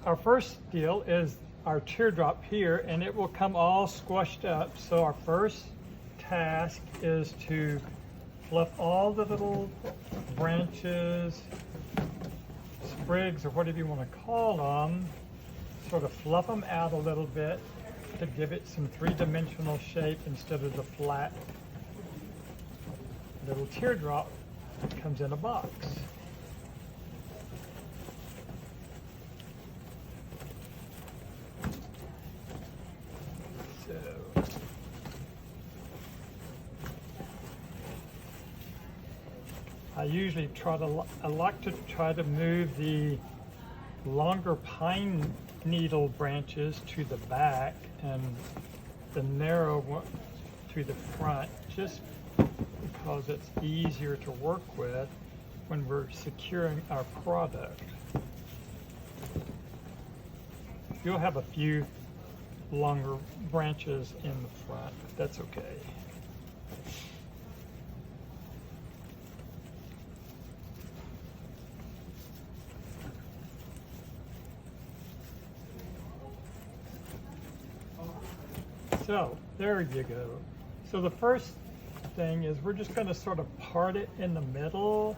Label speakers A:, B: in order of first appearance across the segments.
A: our first deal is our teardrop here, and it will come all squashed up. So our first task is to fluff all the little branches, sprigs, or whatever you want to call them, sort of fluff them out a little bit to give it some three-dimensional shape instead of the flat little teardrop that comes in a box. So I like to try to move the longer pine needle branches to the back and the narrow one to the front, just because it's easier to work with when we're securing our product. You'll have a few longer branches in the front, but that's okay. So there you go. So the first thing is we're just going to sort of part it in the middle,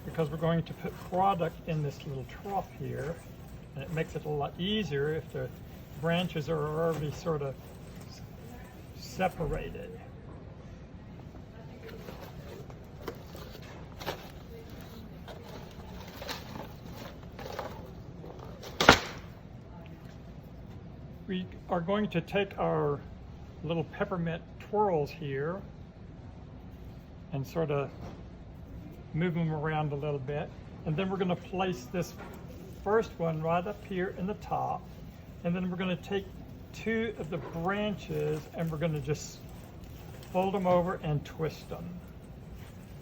A: because we're going to put product in this little trough here, and it makes it a lot easier if the branches are already sort of separated. We are going to take our little peppermint twirls here and sort of move them around a little bit. And then we're going to place this first one right up here in the top. And then we're going to take two of the branches and we're going to just fold them over and twist them.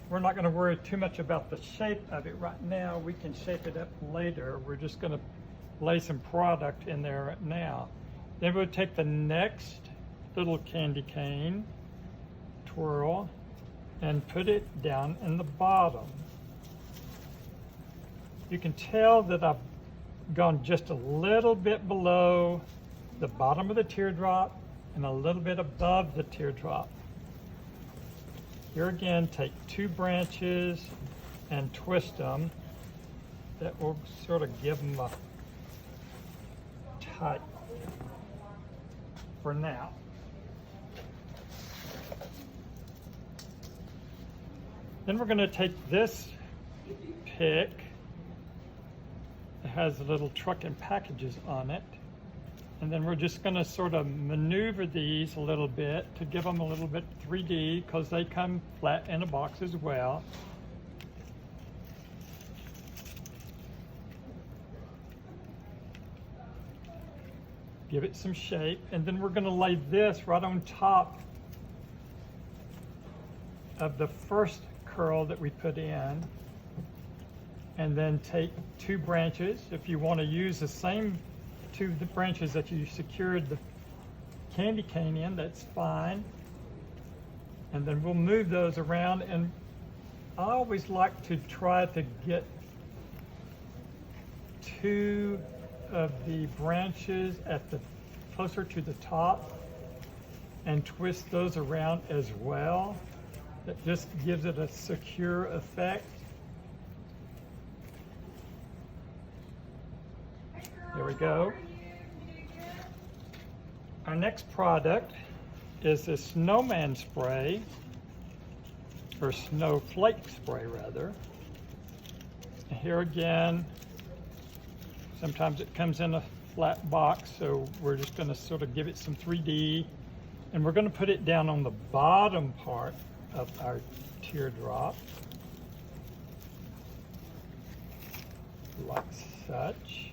A: We're not going to worry too much about the shape of it right now. We can shape it up later. We're just going to lay some product in there right now. Then we'll take the next little candy cane twirl and put it down in the bottom. You can tell that I've gone just a little bit below the bottom of the teardrop and a little bit above the teardrop. Here again, take two branches and twist them. That will sort of give them a tight for now. Then we're going to take this pick. It has a little truck and packages on it. And then we're just going to sort of maneuver these a little bit to give them a little bit 3D, because they come flat in a box as well. Give it some shape, and then we're going to lay this right on top of the first curl that we put in, and then take two branches. If you want to use the same two branches that you secured the candy cane in, that's fine. And then we'll move those around, and I always like to try to get two of the branches at the closer to the top and twist those around as well. That just gives it a secure effect. There we go. Our next product is the Snowman spray, or snowflake spray rather. And here again, sometimes it comes in a flat box, so we're just going to sort of give it some 3D, and we're going to put it down on the bottom part of our teardrop, like such.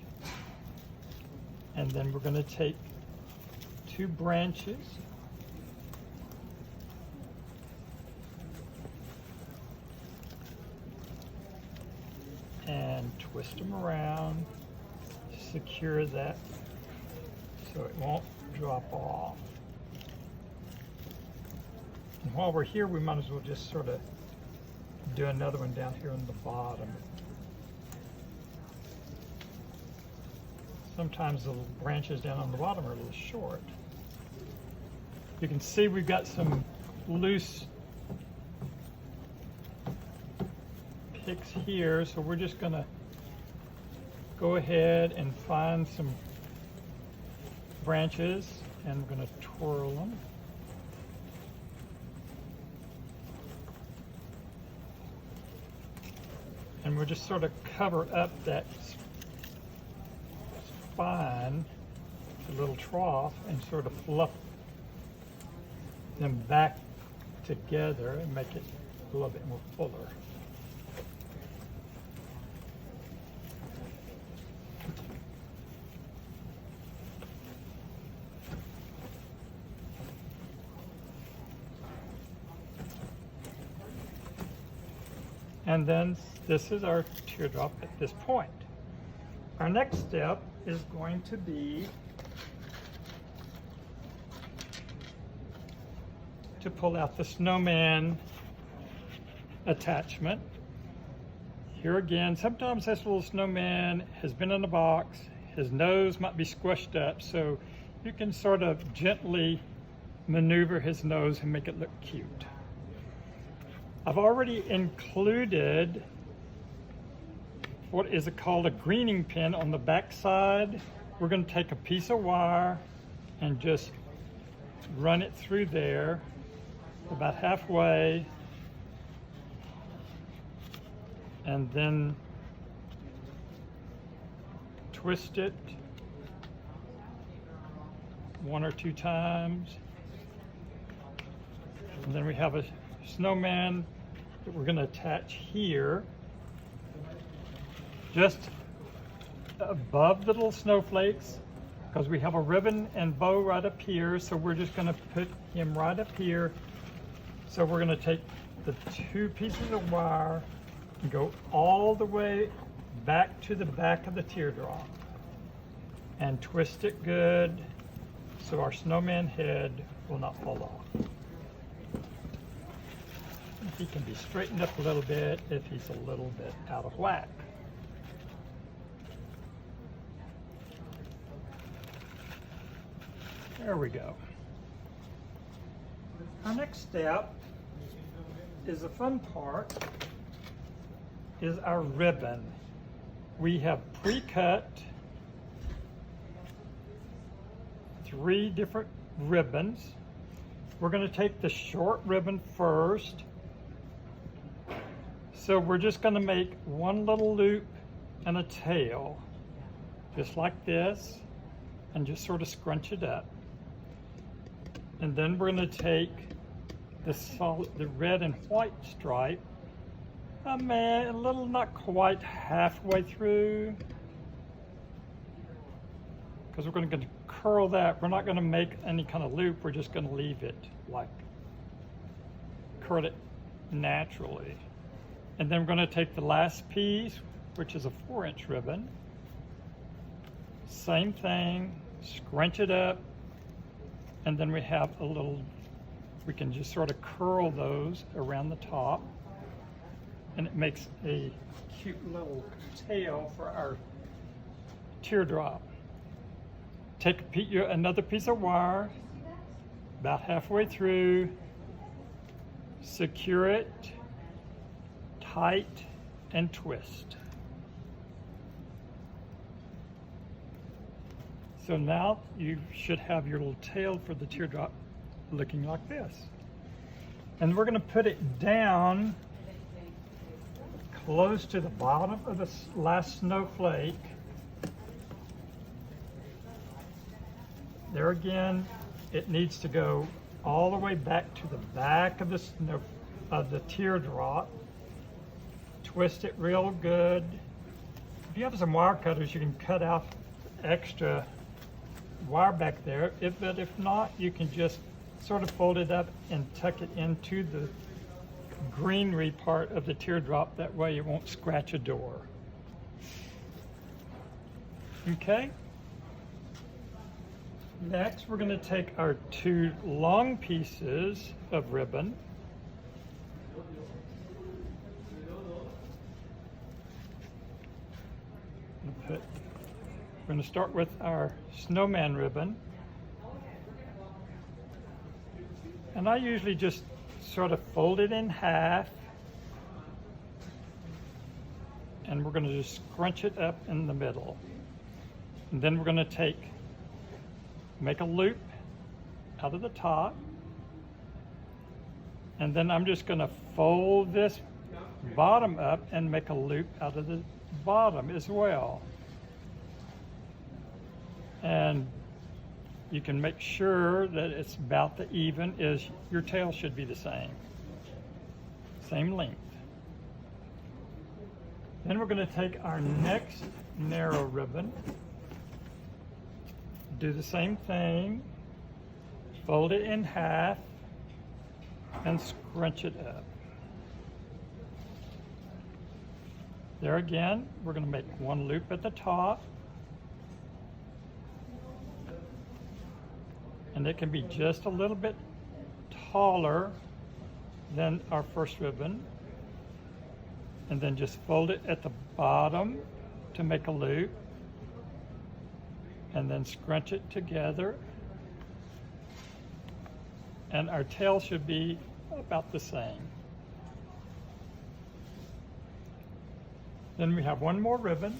A: And then we're going to take two branches and twist them around to secure that so it won't drop off. And while we're here, we might as well just sort of do another one down here on the bottom. Sometimes the branches down on the bottom are a little short. You can see we've got some loose picks here, so we're just gonna go ahead and find some branches and we're gonna twirl them. And we'll just sort of cover up that spine, the little trough, and sort of fluff them back together and make it a little bit more fuller. And then this is our teardrop at this point. Our next step is going to be to pull out the snowman attachment. Here again, sometimes this little snowman has been in a box, his nose might be squished up, so you can sort of gently maneuver his nose and make it look cute. I've already included what is called a greening pin on the back side. We're going to take a piece of wire and just run it through there about halfway, and then twist it 1 or 2 times. And then we have a snowman that we're going to attach here, just above the little snowflakes, because we have a ribbon and bow right up here, so we're just going to put him right up here. So we're going to take the 2 pieces of wire and go all the way back to the back of the teardrop and twist it good so our snowman head will not fall off. He can be straightened up a little bit if he's a little bit out of whack. There we go. Our next step is the fun part, is our ribbon. We have pre-cut 3 different ribbons. We're going to take the short ribbon first. So we're just going to make 1 little loop and a tail, just like this, and just sort of scrunch it up. And then we're going to take the red and white stripe, a little, not quite halfway through, because we're going to curl that. We're not going to make any kind of loop. We're just going to leave it like, curl it naturally. And then we're going to take the last piece, which is a 4-inch ribbon. Same thing, scrunch it up, and then we have a little, we can just sort of curl those around the top, and it makes a cute little tail for our teardrop. Take another piece of wire, about halfway through, secure it tight and twist. So now you should have your little tail for the teardrop looking like this. And we're going to put it down close to the bottom of the last snowflake. There again, it needs to go all the way back to the back of the teardrop. Twist it real good. If you have some wire cutters, you can cut out extra wire back there. But if not, you can just sort of fold it up and tuck it into the greenery part of the teardrop. That way it won't scratch a door. Okay? Next, we're going to take our 2 long pieces of ribbon. Put We're going to start with our snowman ribbon. And I usually just sort of fold it in half. And we're going to just scrunch it up in the middle. And then we're going to make a loop out of the top. And then I'm just going to fold this bottom up and make a loop out of the bottom as well. And you can make sure that it's about the even as your tail should be the same length. Then we're going to take our next narrow ribbon, do the same thing, fold it in half, and scrunch it up. There again, we're going to make one loop at the top. And it can be just a little bit taller than our first ribbon. And then just fold it at the bottom to make a loop. And then scrunch it together. And our tail should be about the same. Then we have one more ribbon.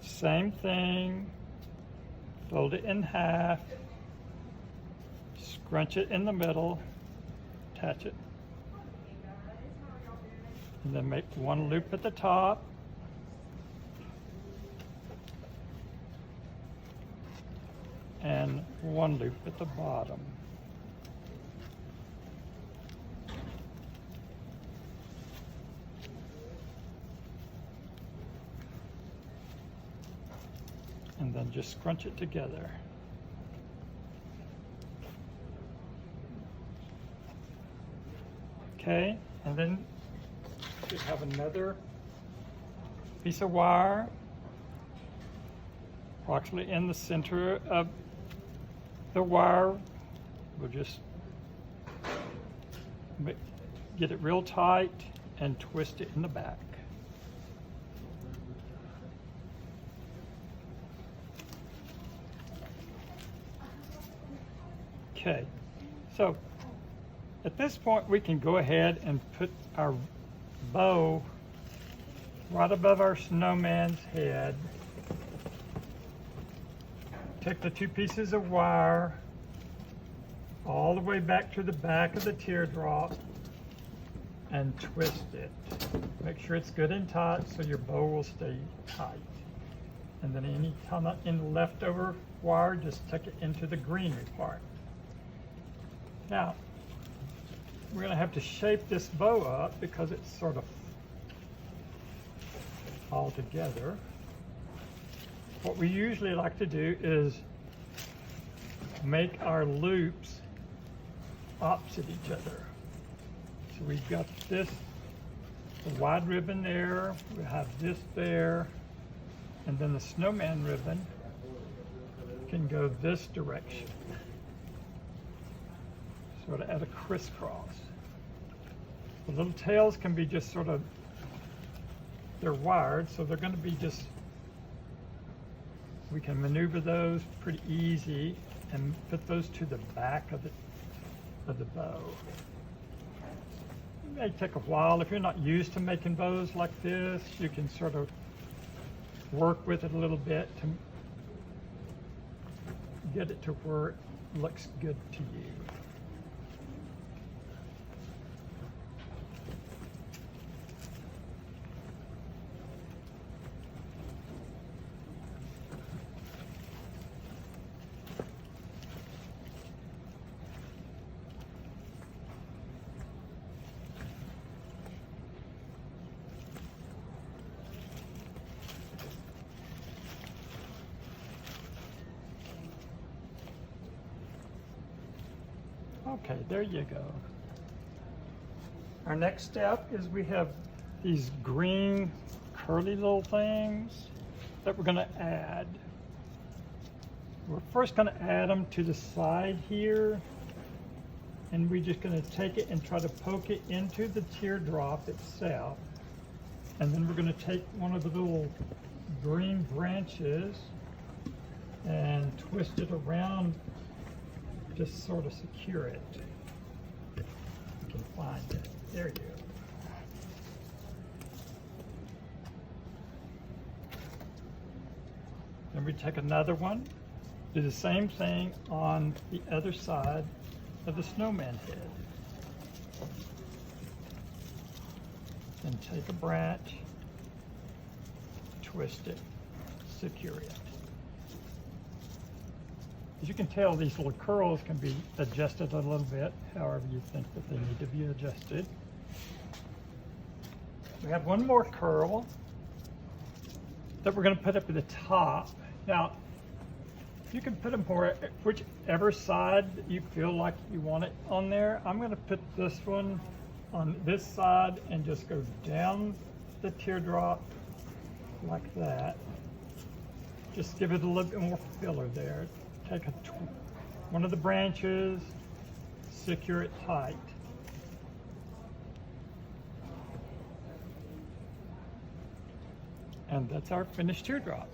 A: Same thing, fold it in half, scrunch it in the middle, attach it, and then make one loop at the top, and one loop at the bottom. And then just scrunch it together. Okay, and then you have another piece of wire approximately in the center of the wire. We'll just get it real tight and twist it in the back. Okay, so at this point we can go ahead and put our bow right above our snowman's head. Take the two pieces of wire all the way back to the back of the teardrop and twist it. Make sure it's good and tight so your bow will stay tight. And then any leftover wire, just tuck it into the greenery part. Now, we're going to have to shape this bow up because it's sort of all together. What we usually like to do is make our loops opposite each other. So we've got this, the wide ribbon there, we have this there, and then the snowman ribbon can go this direction. Sort of at a crisscross. The little tails can be just sort of, they're wired, so they're going to be just, we can maneuver those pretty easy and put those to the back of the bow. It may take a while. If you're not used to making bows like this, you can sort of work with it a little bit to get it to where it looks good to you. Okay, there you go. Our next step is we have these green curly little things that we're going to add. We're first going to add them to the side here and we're just going to take it and try to poke it into the teardrop itself. And then we're going to take one of the little green branches and twist it around, just sort of secure it. You can find it. There you go. Then we take another one, do the same thing on the other side of the snowman head. Then take a branch, twist it, secure it. As you can tell, these little curls can be adjusted a little bit, however you think that they need to be adjusted. We have one more curl that we're going to put up at the top. Now, you can put them whichever side you feel like you want it on there. I'm going to put this one on this side and just go down the teardrop like that. Just give it a little bit more filler there. Take one of the branches, secure it tight. And that's our finished teardrop.